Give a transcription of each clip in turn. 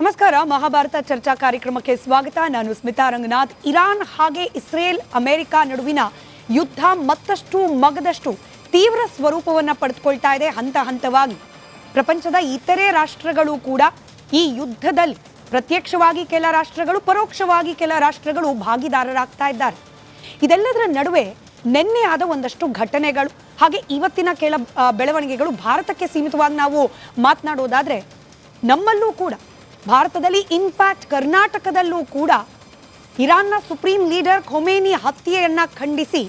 ನಮಸ್ಕಾರ. ಮಹಾಭಾರತ ಚರ್ಚಾ ಕಾರ್ಯಕ್ರಮಕ್ಕೆ ಸ್ವಾಗತ. ನಾನು ಸ್ಮಿತಾ ರಂಗನಾಥ್. ಇರಾನ್ ಹಾಗೆ ಇಸ್ರೇಲ್ ಅಮೆರಿಕ ನಡುವಿನ ಯುದ್ಧ ಮತ್ತಷ್ಟು ಮಗದಷ್ಟು ತೀವ್ರ ಸ್ವರೂಪವನ್ನು ಪಡೆದುಕೊಳ್ತಾ ಇದೆ. ಹಂತ ಹಂತವಾಗಿ ಪ್ರಪಂಚದ ಇತರೆ ರಾಷ್ಟ್ರಗಳು ಕೂಡ ಈ ಯುದ್ಧದಲ್ಲಿ ಪ್ರತ್ಯಕ್ಷವಾಗಿ ಕೆಲ ರಾಷ್ಟ್ರಗಳು, ಪರೋಕ್ಷವಾಗಿ ಕೆಲ ರಾಷ್ಟ್ರಗಳು ಭಾಗಿದಾರರಾಗ್ತಾ ಇದ್ದಾರೆ. ಇದೆಲ್ಲದರ ನಡುವೆ ನಿನ್ನೆ ಆದ ಒಂದಷ್ಟು ಘಟನೆಗಳು ಹಾಗೆ ಇವತ್ತಿನ ಕೆಲ ಬೆಳವಣಿಗೆಗಳು ಭಾರತಕ್ಕೆ ಸೀಮಿತವಾಗಿ ನಾವು ಮಾತನಾಡೋದಾದ್ರೆ, ನಮ್ಮಲ್ಲೂ ಕೂಡ ಭಾರತದಲ್ಲಿ, ಇನ್ಫ್ಯಾಕ್ಟ್ ಕರ್ನಾಟಕದಲ್ಲೂ ಕೂಡ ಇರಾನ್ನ ಸುಪ್ರೀಂ ಲೀಡರ್ ಖೊಮೇನಿ ಹತ್ಯೆಯನ್ನು ಖಂಡಿಸಿ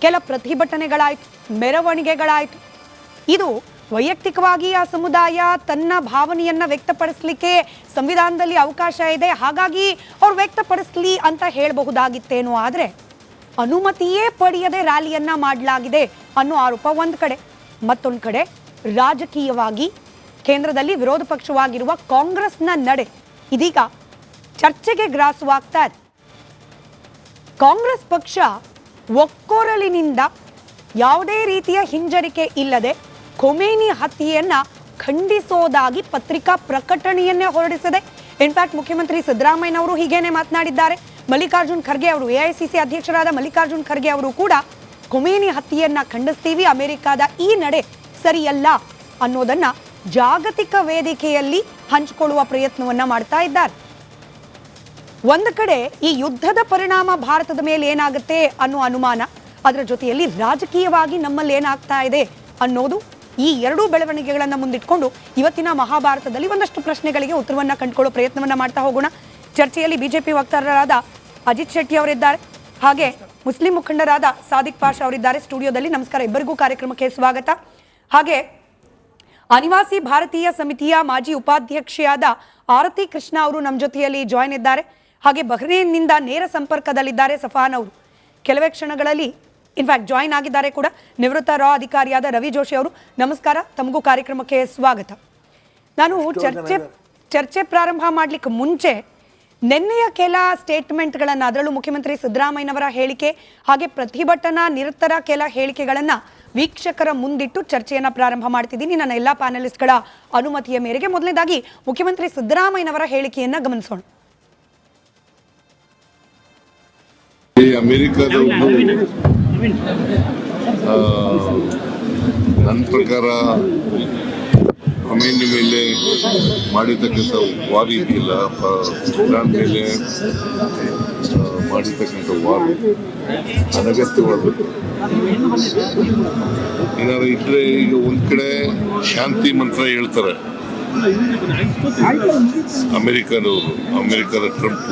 ಕೆಲ ಪ್ರತಿಭಟನೆಗಳಾಯಿತು, ಮೆರವಣಿಗೆಗಳಾಯಿತು. ಇದು ವೈಯಕ್ತಿಕವಾಗಿ ಆ ಸಮುದಾಯ ತನ್ನ ಭಾವನೆಯನ್ನು ವ್ಯಕ್ತಪಡಿಸಲಿಕ್ಕೆ ಸಂವಿಧಾನದಲ್ಲಿ ಅವಕಾಶ ಇದೆ, ಹಾಗಾಗಿ ಅವ್ರು ವ್ಯಕ್ತಪಡಿಸಲಿ ಅಂತ ಹೇಳಬಹುದಾಗಿತ್ತೇನೋ. ಆದರೆ ಅನುಮತಿಯೇ ಪಡೆಯದೆ ರ್ಯಾಲಿಯನ್ನ ಮಾಡಲಾಗಿದೆ ಅನ್ನೋ ಆರೋಪ ಒಂದು ಕಡೆ. ಮತ್ತೊಂದು ಕಡೆ ರಾಜಕೀಯವಾಗಿ ಕೇಂದ್ರದಲ್ಲಿ ವಿರೋಧ ಪಕ್ಷವಾಗಿರುವ ಕಾಂಗ್ರೆಸ್ನ ನಡೆ ಇದೀಗ ಚರ್ಚೆಗೆ ಗ್ರಾಸವಾಗ್ತಾ ಇದೆ. ಕಾಂಗ್ರೆಸ್ ಪಕ್ಷ ಒಕ್ಕೊರಲಿನಿಂದ ಯಾವುದೇ ರೀತಿಯ ಹಿಂಜರಿಕೆ ಇಲ್ಲದೆ ಖೊಮೇನಿ ಹತ್ಯೆಯನ್ನ ಖಂಡಿಸೋದಾಗಿ ಪತ್ರಿಕಾ ಪ್ರಕಟಣೆಯನ್ನೇ ಹೊರಡಿಸಿದೆ. ಇನ್ಫ್ಯಾಕ್ಟ್ ಮುಖ್ಯಮಂತ್ರಿ ಸಿದ್ದರಾಮಯ್ಯನವರು ಹೀಗೇನೆ ಮಾತನಾಡಿದ್ದಾರೆ. ಮಲ್ಲಿಕಾರ್ಜುನ್ ಖರ್ಗೆ ಅವರು, ಎಐಸಿಸಿ ಅಧ್ಯಕ್ಷರಾದ ಮಲ್ಲಿಕಾರ್ಜುನ್ ಖರ್ಗೆ ಅವರು ಕೂಡ ಖೊಮೇನಿ ಹತ್ಯೆಯನ್ನ ಖಂಡಿಸ್ತೀವಿ, ಅಮೆರಿಕದ ಈ ನಡೆ ಸರಿಯಲ್ಲ ಅನ್ನೋದನ್ನ ಜಾಗತಿಕ ವೇದಿಕೆಯಲ್ಲಿ ಹಂಚಿಕೊಳ್ಳುವ ಪ್ರಯತ್ನವನ್ನ ಮಾಡ್ತಾ ಇದ್ದಾರೆ. ಒಂದು ಕಡೆ ಈ ಯುದ್ಧದ ಪರಿಣಾಮ ಭಾರತದ ಮೇಲೆ ಏನಾಗುತ್ತೆ ಅನ್ನೋ ಅನುಮಾನ, ಅದರ ಜೊತೆಯಲ್ಲಿ ರಾಜಕೀಯವಾಗಿ ನಮ್ಮಲ್ಲಿ ಏನಾಗ್ತಾ ಇದೆ ಅನ್ನೋದು, ಈ ಎರಡೂ ಬೆಳವಣಿಗೆಗಳನ್ನು ಮುಂದಿಟ್ಕೊಂಡು ಇವತ್ತಿನ ಮಹಾಭಾರತದಲ್ಲಿ ಒಂದಷ್ಟು ಪ್ರಶ್ನೆಗಳಿಗೆ ಉತ್ತರವನ್ನ ಕಂಡುಕೊಳ್ಳೋ ಪ್ರಯತ್ನವನ್ನ ಮಾಡ್ತಾ ಹೋಗೋಣ. ಚರ್ಚೆಯಲ್ಲಿ ಬಿಜೆಪಿ ವಕ್ತಾರರಾದ ಅಜಿತ್ ಶೆಟ್ಟಿ ಅವರಿದ್ದಾರೆ, ಹಾಗೆ ಮುಸ್ಲಿಂ ಮುಖಂಡರಾದ ಸಾದಿಕ್ ಪಾಷಾ ಅವರಿದ್ದಾರೆ ಸ್ಟುಡಿಯೋದಲ್ಲಿ. ನಮಸ್ಕಾರ ಇಬ್ಬರಿಗೂ, ಕಾರ್ಯಕ್ರಮಕ್ಕೆ ಸ್ವಾಗತ. ಹಾಗೆ ಅನಿವಾಸಿ ಭಾರತೀಯ ಸಮಿತಿಯ ಮಾಜಿ ಉಪಾಧ್ಯಕ್ಷೆಯಾದ ಆರತಿ ಕೃಷ್ಣ ಅವರು ನಮ್ಮ ಜೊತೆಯಲ್ಲಿ ಜಾಯ್ನ್ ಇದ್ದಾರೆ. ಹಾಗೆ ಬಹ್ರೇನ್ನಿಂದ ನೇರ ಸಂಪರ್ಕದಲ್ಲಿದ್ದಾರೆ ಸಫಾನ್ ಅವರು. ಕೆಲವೇ ಕ್ಷಣಗಳಲ್ಲಿ ಇನ್ಫ್ಯಾಕ್ಟ್ ಜಾಯ್ನ್ ಆಗಿದ್ದಾರೆ ಕೂಡ ನಿವೃತ್ತ ರಾ ಅಧಿಕಾರಿಯಾದ ರವಿ ಜೋಶಿ ಅವರು. ನಮಸ್ಕಾರ, ತಮಗೂ ಕಾರ್ಯಕ್ರಮಕ್ಕೆ ಸ್ವಾಗತ. ನಾನು ಚರ್ಚೆ ಪ್ರಾರಂಭ ಮಾಡಲಿಕ್ಕೆ ಮುಂಚೆ ನಿನ್ನೆಯ ಕೆಲ ಸ್ಟೇಟ್ಮೆಂಟ್ಗಳನ್ನು, ಅದರಲ್ಲೂ ಮುಖ್ಯಮಂತ್ರಿ ಸಿದ್ದರಾಮಯ್ಯನವರ ಹೇಳಿಕೆ ಹಾಗೆ ಪ್ರತಿಭಟನಾ ನಿರತರ ಕೆಲ ಹೇಳಿಕೆಗಳನ್ನು ವೀಕ್ಷಕರ ಮುಂದಿಟ್ಟು ಚರ್ಚೆಯನ್ನು ಪ್ರಾರಂಭ ಮಾಡ್ತಿದ್ದೀನಿ ನನ್ನ ಎಲ್ಲ ಪ್ಯಾನಲಿಸ್ಟ್ಗಳ ಅನುಮತಿಯ ಮೇರೆಗೆ. ಮೊದಲನೇದಾಗಿ ಮುಖ್ಯಮಂತ್ರಿ ಸಿದ್ದರಾಮಯ್ಯನವರ ಹೇಳಿಕೆಯನ್ನು ಗಮನಿಸೋಣ. ನನ್ನ ಪ್ರಕಾರ ಖೊಮೇನಿ ಮೇಲೆ ಮಾಡಿರ್ತಕ್ಕಂಥ ವಾರ್ ಇದೆಯಲ್ಲ, ಇರಾನ್ ಮೇಲೆ ಮಾಡಿರ್ತಕ್ಕಂಥ ವಾರ್ ಅನಗತ್ಯವಾದದ್ದು. ಏನಾದ್ರು ಇದ್ರೆ, ಈಗ ಒಂದ್ ಕಡೆ ಶಾಂತಿ ಮಂತ್ರ ಹೇಳ್ತಾರೆ ಅಮೆರಿಕದ ಟ್ರಂಪ್,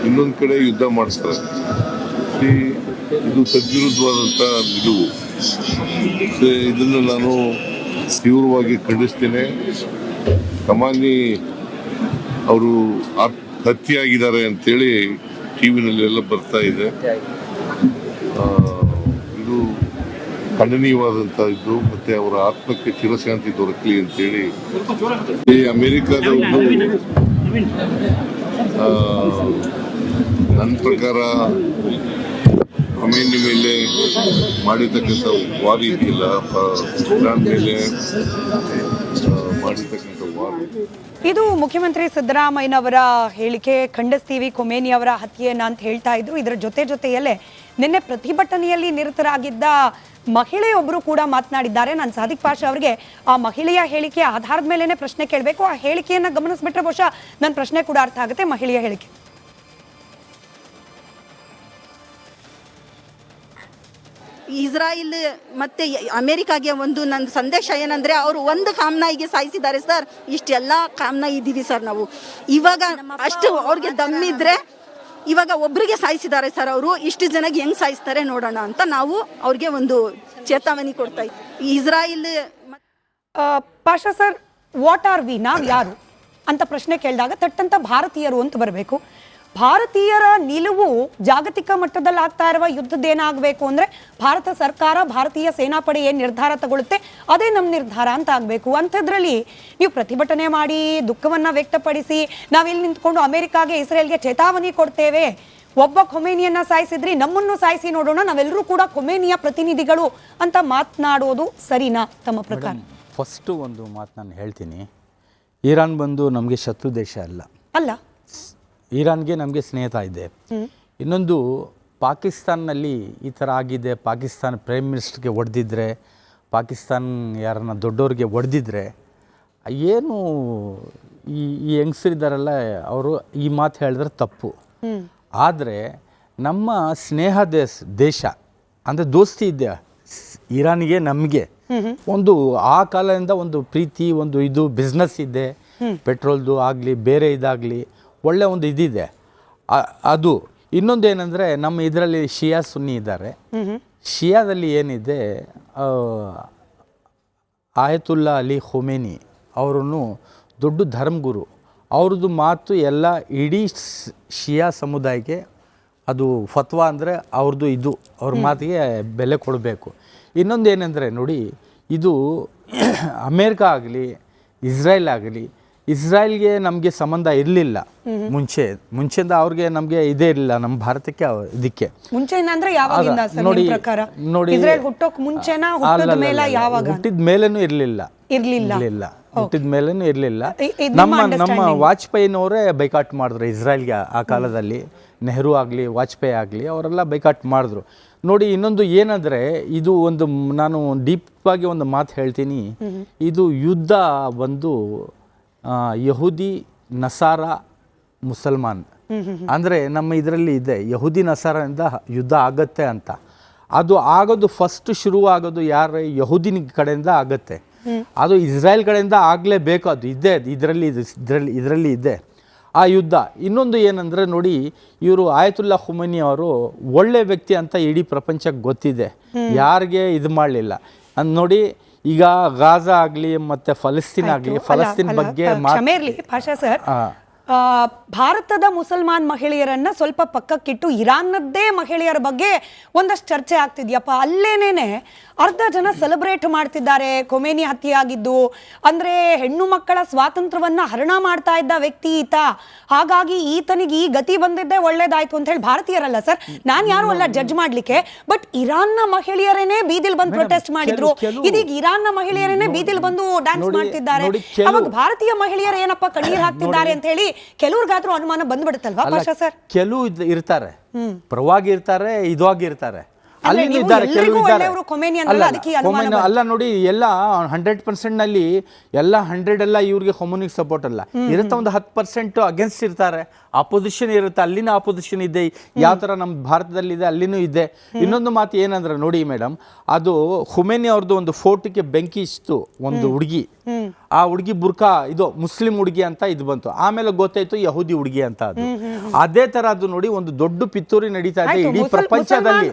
ಇನ್ನೊಂದು ಕಡೆ ಯುದ್ಧ ಮಾಡಿಸ್ತಾರೆ. ಇದು ತದ್ವಿರುದ್ಧವಾದಂಥ ನಿಲುವು. ಇದನ್ನು ನಾನು ತೀವ್ರವಾಗಿ ಖಂಡಿಸ್ತೇನೆ. ಖೊಮೇನಿ ಅವರು ಹತ್ಯೆಯಾಗಿದ್ದಾರೆ ಅಂತೇಳಿ ಟಿವಿನಲ್ಲೆಲ್ಲ ಬರ್ತಾ ಇದೆ. ಇದು ಖಂಡನೀಯವಾದಂಥ ಇದ್ದು, ಮತ್ತೆ ಅವರ ಆತ್ಮಕ್ಕೆ ಚಿರಶಾಂತಿ ದೊರಕಲಿ ಅಂತೇಳಿ ಈ ಅಮೆರಿಕದ ನನ್ನ ಪ್ರಕಾರ ಖೊಮೇನಿ ಮೇಲೆ ಮಾಡಿರ್ತಕ್ಕಂಥ ವಾರ್ ಇದೆಯಲ್ಲ, ಇರಾನ್ ಮೇಲೆ ಮಾಡಿರ್ತಕ್ಕಂಥ ವಾರ್. ಇದು ಮುಖ್ಯಮಂತ್ರಿ ಸಿದ್ದರಾಮಯ್ಯನವರ ಹೇಳಿಕೆ. ಖಂಡಿಸ್ತೀವಿ ಖೊಮೇನಿ ಅವರ ಹತ್ಯೆಯನ್ನ ಅಂತ ಹೇಳ್ತಾ ಇದ್ರು. ಇದರ ಜೊತೆಯಲ್ಲೇ ನಿನ್ನೆ ಪ್ರತಿಭಟನೆಯಲ್ಲಿ ನಿರತರಾಗಿದ್ದ ಮಹಿಳೆಯೊಬ್ಬರು ಕೂಡ ಮಾತನಾಡಿದ್ದಾರೆ. ನಾನು ಸಾದಿಕ್ ಪಾಷಾ ಅವರಿಗೆ ಆ ಮಹಿಳೆಯ ಹೇಳಿಕೆ ಆಧಾರದ ಮೇಲೇನೆ ಪ್ರಶ್ನೆ ಕೇಳಬೇಕು. ಆ ಹೇಳಿಕೆಯನ್ನ ಗಮನಿಸ್ಬಿಟ್ರೆ ಬಹುಶಃ ನನ್ನ ಪ್ರಶ್ನೆ ಕೂಡ ಅರ್ಥ ಆಗುತ್ತೆ. ಮಹಿಳೆಯ ಹೇಳಿಕೆ. ಇಸ್ರಾಯಿಲ್ ಮತ್ತೆ ಅಮೆರಿಕಾಗೆ ಒಂದು ನನ್ನ ಸಂದೇಶ ಏನಂದ್ರೆ, ಅವರು ಒಂದು ಕಾಮ್ನಾಯಿಗೆ ಸಾಯಿಸಿದ್ದಾರೆ ಸರ್. ಇಷ್ಟೆಲ್ಲ ಕಾಮ್ನಾಯಿ ಇದ್ದೀವಿ ಸರ್ ನಾವು. ಇವಾಗ ಅಷ್ಟು ಅವ್ರಿಗೆ ದಮ್ಮಿದ್ರೆ ಇವಾಗ ಒಬ್ರಿಗೆ ಸಾಯಿಸಿದ್ದಾರೆ ಸರ್. ಅವರು ಇಷ್ಟು ಜನಕ್ಕೆ ಹೆಂಗ್ ಸಾಯಿಸ್ತಾರೆ ನೋಡೋಣ ಅಂತ ನಾವು ಅವ್ರಿಗೆ ಒಂದು ಚೇತಾವಣಿ ಕೊಡ್ತಾ ಇದ್ದೀವಿ. Israil Pasha sir, what are we, ನಾವು ಯಾರು ಅಂತ ಪ್ರಶ್ನೆ ಕೇಳಿದಾಗ ತಟ್ಟಂತ ಭಾರತೀಯರು ಅಂತ ಬರಬೇಕು. ಭಾರತೀಯರ ನಿಲುವು ಜಾಗತಿಕ ಮಟ್ಟದಲ್ಲಿ ಆಗ್ತಾ ಇರುವ ಯುದ್ಧದ್ದೇನಾಗಬೇಕು ಅಂದ್ರೆ, ಭಾರತ ಸರ್ಕಾರ, ಭಾರತೀಯ ಸೇನಾಪಡೆ ಏನು ನಿರ್ಧಾರ ತಗೊಳುತ್ತೆ ಅದೇ ನಮ್ಮ ನಿರ್ಧಾರ ಅಂತ ಆಗಬೇಕು. ಅಂಥದ್ರಲ್ಲಿ ನೀವು ಪ್ರತಿಭಟನೆ ಮಾಡಿ ದುಃಖವನ್ನ ವ್ಯಕ್ತಪಡಿಸಿ ನಾವಿಲ್ಲಿ ನಿಂತ್ಕೊಂಡು ಅಮೆರಿಕಾಗೆ, ಇಸ್ರೇಲ್ಗೆ ಚೇತಾವಣಿ ಕೊಡ್ತೇವೆ, ಒಬ್ಬ ಖೊಮೇನಿಯನ್ನ ಸಾಯಿಸಿದ್ರಿ ನಮ್ಮನ್ನು ಸಾಯಿಸಿ ನೋಡೋಣ, ನಾವೆಲ್ಲರೂ ಕೂಡ ಖೊಮೇನಿಯ ಪ್ರತಿನಿಧಿಗಳು ಅಂತ ಮಾತನಾಡೋದು ಸರಿನಾ ತಮ್ಮ ಪ್ರಕಾರ? ಫಸ್ಟು ಒಂದು ಮಾತು ನಾನು ಹೇಳ್ತೀನಿ. ಇರಾನ್ ಬಂದು ನಮಗೆ ಶತ್ರು ದೇಶ ಅಲ್ಲ. ಅಲ್ಲ, ಇರಾನ್ಗೆ ನಮಗೆ ಸ್ನೇಹಿತ ಇದೆ. ಇನ್ನೊಂದು ಪಾಕಿಸ್ತಾನಲ್ಲಿ ಈ ಥರ ಆಗಿದೆ, ಪಾಕಿಸ್ತಾನ ಪ್ರೈಮ್ ಮಿನಿಸ್ಟರ್ಗೆ ಹೊಡೆದಿದ್ರೆ, ಪಾಕಿಸ್ತಾನ ಯಾರನ್ನ ದೊಡ್ಡವ್ರಿಗೆ ಹೊಡೆದಿದ್ರೆ ಏನು ಈ ಹೆಂಗಸರಿದ್ದಾರಲ್ಲ ಅವರು ಈ ಮಾತು ಹೇಳಿದ್ರೆ ತಪ್ಪು. ಆದರೆ ನಮ್ಮ ಸ್ನೇಹ ದೇಶ ಅಂದರೆ ದೋಸ್ತಿ ಇದೆ ಇರಾನ್ಗೆ ನಮಗೆ. ಒಂದು ಆ ಕಾಲದಿಂದ ಒಂದು ಪ್ರೀತಿ, ಒಂದು ಇದು ಬಿಸ್ನೆಸ್ ಇದೆ, ಪೆಟ್ರೋಲ್ದು ಆಗಲಿ ಬೇರೆ ಇದಾಗಲಿ ಒಳ್ಳೆ ಒಂದು ಇದಿದೆ ಅದು. ಇನ್ನೊಂದು ಏನಂದರೆ ನಮ್ಮ ಇದರಲ್ಲಿ ಶಿಯಾ ಸುನ್ನಿ ಇದ್ದಾರೆ. ಶಿಯಾದಲ್ಲಿ ಏನಿದೆ, ಆಯತುಲ್ಲಾ ಅಲಿ ಖೊಮೇನಿ ಅವರನ್ನು ದೊಡ್ಡ ಧರ್ಮಗುರು. ಅವ್ರದ್ದು ಮಾತು ಎಲ್ಲ ಇಡೀ ಶಿಯಾ ಸಮುದಾಯಕ್ಕೆ ಅದು ಫತ್ವಾ ಅಂದರೆ ಅವ್ರದ್ದು ಇದು, ಅವ್ರ ಮಾತಿಗೆ ಬೆಲೆ ಕೊಡಬೇಕು. ಇನ್ನೊಂದು ಏನಂದರೆ ನೋಡಿ, ಇದು ಅಮೇರಿಕಾ ಆಗಲಿ ಇಸ್ರೇಲ್ ಆಗಲಿ, ಇಸ್ರಾಯೇಲ್ಗೆ ನಮಗೆ ಸಂಬಂಧ ಇರಲಿಲ್ಲ ಮುಂಚೆಯಿಂದ ಅವ್ರಿಗೆ ನಮಗೆ ಇದೇ ಇರಲಿಲ್ಲ ನಮ್ಮ ಭಾರತಕ್ಕೆ ಇದಕ್ಕೆ. ಮುಂಚೆಯಿಂದ ಅಂದ್ರೆ ಯಾವಾಗಿಂದ ಸರ್ ನೋಡಿ ನಿಮ್ಮ ಪ್ರಕಾರ? ನೋಡಿ ಇಸ್ರೇಲ್ ಹುಟ್ಟೋಕ್ ಮುಂಚೆನಾ ಹುಟ್ಟಿದ ಮೇಲೆ ಯಾವಾಗ? ಹುಟ್ಟಿದ ಮೇಲೇನೂ ಇರಲಿಲ್ಲ. ಹುಟ್ಟಿದ ಮೇಲೇನೂ ಇರಲಿಲ್ಲ. ನಮ್ಮ ವಾಜಪೇಯಿನವರೇ ಬೈಕಾಟ್ ಮಾಡಿದ್ರು ಇಸ್ರಾಯೇಲ್ಗೆ ಆ ಕಾಲದಲ್ಲಿ. ನೆಹರು ಆಗಲಿ ವಾಜಪೇಯಿ ಆಗಲಿ ಅವರೆಲ್ಲ ಬೈಕಾಟ್ ಮಾಡಿದ್ರು. ನೋಡಿ ಇನ್ನೊಂದು ಏನಂದರೆ, ಇದು ಒಂದು ನಾನು ಡೀಪಾಗಿ ಒಂದು ಮಾತು ಹೇಳ್ತೀನಿ. ಇದು ಯುದ್ಧ ಬಂದು ಯಹೂದಿ ನಸಾರ ಮುಸಲ್ಮಾನ್ ಅಂದರೆ ನಮ್ಮ ಇದರಲ್ಲಿ ಇದೆ, ಯಹೂದಿ ನಸಾರದಿಂದ ಯುದ್ಧ ಆಗತ್ತೆ ಅಂತ. ಅದು ಆಗೋದು ಫಸ್ಟ್ ಶುರು ಆಗೋದು ಯಾರ ಯಹೂದಿನ ಕಡೆಯಿಂದ ಆಗತ್ತೆ. ಅದು ಇಸ್ರಾಯೇಲ್ ಕಡೆಯಿಂದ ಆಗಲೇಬೇಕು. ಅದು ಇದೆ, ಇದರಲ್ಲಿ ಇದೆ ಆ ಯುದ್ಧ. ಇನ್ನೊಂದು ಏನಂದರೆ ನೋಡಿ, ಇವರು ಆಯತುಲ್ಲಾ ಖೊಮೇನಿ ಅವರು ಒಳ್ಳೆ ವ್ಯಕ್ತಿ ಅಂತ ಇಡೀ ಪ್ರಪಂಚಕ್ಕೆ ಗೊತ್ತಿದೆ, ಯಾರಿಗೆ ಇದು ಮಾಡಲಿಲ್ಲ ಅಂದ್ ನೋಡಿ. ಈಗ ಗಾಜಾ ಆಗಲಿ ಮತ್ತು ಫಲಸ್ತೀನ್ ಆಗಲಿ, ಫಲಸ್ತೀನ್ ಬಗ್ಗೆ ಭಾಷಾ ಸರ್, ಭಾರತದ ಮುಸಲ್ಮಾನ್ ಮಹಿಳೆಯರನ್ನ ಸ್ವಲ್ಪ ಪಕ್ಕಕ್ಕಿಟ್ಟು ಇರಾನ್ನದ್ದೇ ಮಹಿಳೆಯರ ಬಗ್ಗೆ ಒಂದಷ್ಟು ಚರ್ಚೆ ಆಗ್ತಿದ್ಯಪ್ಪ. ಅಲ್ಲೇನೇನೆ ಅರ್ಧ ಜನ ಸೆಲೆಬ್ರೇಟ್ ಮಾಡ್ತಿದ್ದಾರೆ ಖೊಮೇನಿ ಹತ್ಯೆ ಆಗಿದ್ದು. ಅಂದ್ರೆ ಹೆಣ್ಣು ಮಕ್ಕಳ ಸ್ವಾತಂತ್ರ್ಯವನ್ನ ಹರಣ ಮಾಡ್ತಾ ಇದ್ದ ವ್ಯಕ್ತಿ ಈತ, ಹಾಗಾಗಿ ಈತನಿಗೆ ಈ ಗತಿ ಬಂದಿದ್ದೇ ಒಳ್ಳೇದಾಯ್ತು ಅಂತ ಹೇಳಿ ಭಾರತೀಯರಲ್ಲ ಸರ್, ನಾನು ಯಾರು ಅಲ್ಲ ಜಡ್ಜ್ ಮಾಡ್ಲಿಕ್ಕೆ, ಬಟ್ ಇರಾನ್ನ ಮಹಿಳೆಯರೇನೆ ಬೀದಿಲ್ ಬಂದು ಪ್ರೊಟೆಸ್ಟ್ ಮಾಡಿದ್ರು. ಇದೀಗ ಇರಾನ್ನ ಮಹಿಳೆಯರೇನೆ ಬೀದಿಲ್ ಬಂದು ಡ್ಯಾನ್ಸ್ ಮಾಡ್ತಿದ್ದಾರೆ. ಅವಾಗ ಭಾರತೀಯ ಮಹಿಳೆಯರು ಏನಪ್ಪ ಕಣ್ಣೀರ್ ಹಾಕ್ತಿದ್ದಾರೆ ಅಂತ ಹೇಳಿ ಕೆಲವ್ರಿಗಾದ್ರೂ ಅನುಮಾನ ಬಂದ್ಬಿಡುತ್ತಲ್ವಾ ಭಾಷಾ ಸರ್? ಕೆಲವು ಇರ್ತಾರೆ, ಪರವಾಗಿ ಇರ್ತಾರೆ, ಇದಾಗಿ ಇರ್ತಾರೆ, ಅಲ್ಲಿ ಇದ್ದಾರೆ, ಕೆಲವು ಇದ್ದಾರೆ. ಅಲ್ಲ ನೋಡಿ, ಎಲ್ಲ 100% ನಲ್ಲಿ ಎಲ್ಲ 100 ಎಲ್ಲ ಇವ್ರಿಗೆ ಖೊಮೇನಿಗೆ ಸಪೋರ್ಟ್ ಅಲ್ಲ ಇರುತ್ತೆ. ಒಂದು 10% ಅಗೇನ್ಸ್ಟ್ ಇರ್ತಾರೆ, ಅಪೋಸಿಷನ್ ಇರುತ್ತೆ. ಅಲ್ಲಿನ ಅಪೋಸಿಷನ್ ಇದೆ, ಯಾವ ಥರ ನಮ್ಮ ಭಾರತದಲ್ಲಿದೆ ಅಲ್ಲಿನೂ ಇದೆ. ಇನ್ನೊಂದು ಮಾತು ಏನಂದ್ರೆ ನೋಡಿ ಮೇಡಮ್, ಅದು ಖೊಮೇನಿ ಅವ್ರದ್ದು ಒಂದು ಫೋಟೋಕ್ಕೆ ಬೆಂಕಿ ಇಷ್ಟು ಒಂದು ಹುಡುಗಿ, ಆ ಹುಡುಗಿ ಬುರ್ಕಾ ಇದು ಮುಸ್ಲಿಂ ಹುಡುಗಿ ಅಂತ ಇದು ಬಂತು. ಆಮೇಲೆ ಗೊತ್ತಾಯ್ತು ಯಹೂದಿ ಹುಡುಗಿ ಅಂತ. ಅದು ಅದೇ ತರ ಅದು ನೋಡಿ ಒಂದು ದೊಡ್ಡ ಪಿತ್ತೂರಿ ನಡೀತಾ ಇದೆ ಇಡೀ ಪ್ರಪಂಚದಲ್ಲಿ.